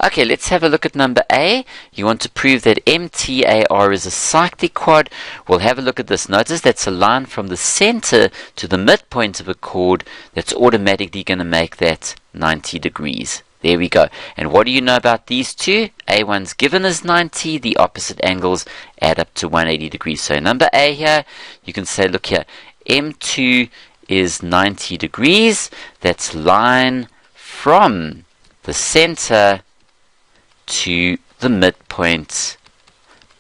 Okay, let's have a look at number A. You want to prove that MTAR is a cyclic quad. We'll have a look at this. Notice that's a line from the center to the midpoint of a chord. That's automatically going to make that 90 degrees. There we go. And what do you know about these two? A1's given as 90. The opposite angles add up to 180 degrees. So number A here, you can say, look here, M2 is 90 degrees. That's line from the center to the midpoint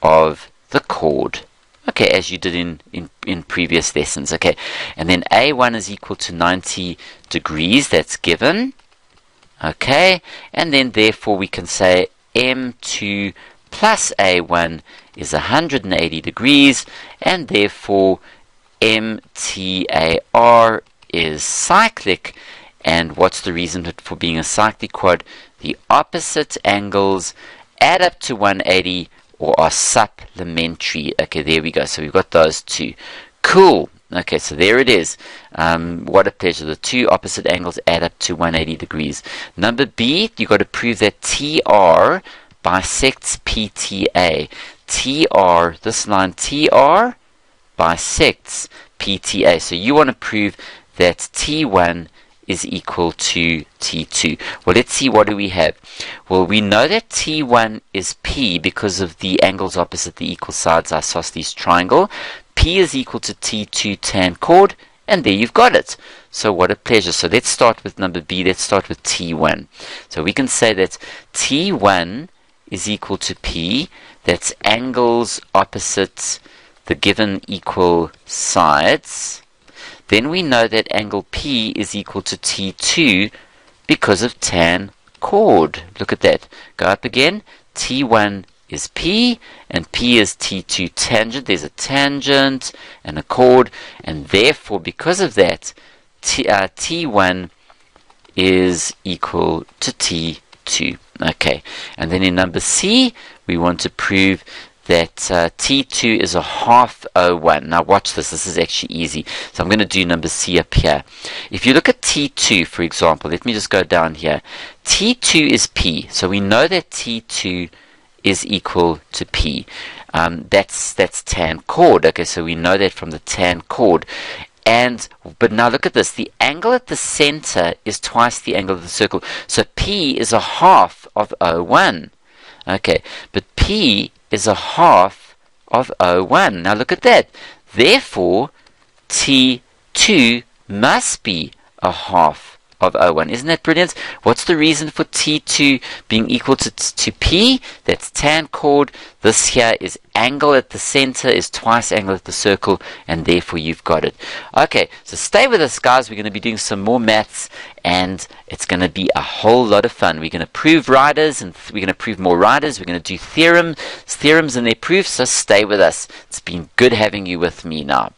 of the chord. Okay, as you did in previous lessons. Okay, and then A1 is equal to 90 degrees. That's given. Okay, and then therefore we can say M2 plus A1 is 180 degrees, and therefore MTAR is cyclic. And what's the reason for being a cyclic quad? The opposite angles add up to 180 or are supplementary. Okay, there we go. So we've got those two. Cool. Okay, so there it is. What a pleasure. The two opposite angles add up to 180 degrees. Number B, you've got to prove that TR bisects PTA. TR, this line TR bisects PTA. So you want to prove that T1 is equal to T2. Well, let's see, what do we have? Well, we know that T1 is P because of the angles opposite the equal sides isosceles triangle. P is equal to T2 tan chord, and there you've got it. So what a pleasure. So let's start with number B. Let's start with T1. So we can say that T1 is equal to P. That's angles opposite the given equal sides. Then we know that angle P is equal to T2 because of tan chord. Look at that. Go up again. T1 is P, and P is T2 tangent. There's a tangent and a chord, and therefore, because of that, T1 is equal to T2. Okay, and then in number C, we want to prove that T2 is a half O1. Now watch this. This is actually easy. So I'm going to do number C up here. If you look at T2, for example, let me just go down here. T2 is P. So we know that T2 is equal to P. That's tan chord. Okay, so we know that from the tan chord. But now look at this. The angle at the center is twice the angle of the circle. So P is a half of O1. Okay, but P is a half of O1. Now look at that. Therefore, T2 must be a half of O1. Isn't that brilliant? What's the reason for T2 being equal to P? That's tan chord. This here is angle at the center is twice angle at the circle, and therefore you've got it. Okay, so stay with us, guys. We're going to be doing some more maths, and it's going to be a whole lot of fun. We're going to prove riders, and we're going to prove more riders. We're going to do theorems and their proofs, so stay with us. It's been good having you with me now.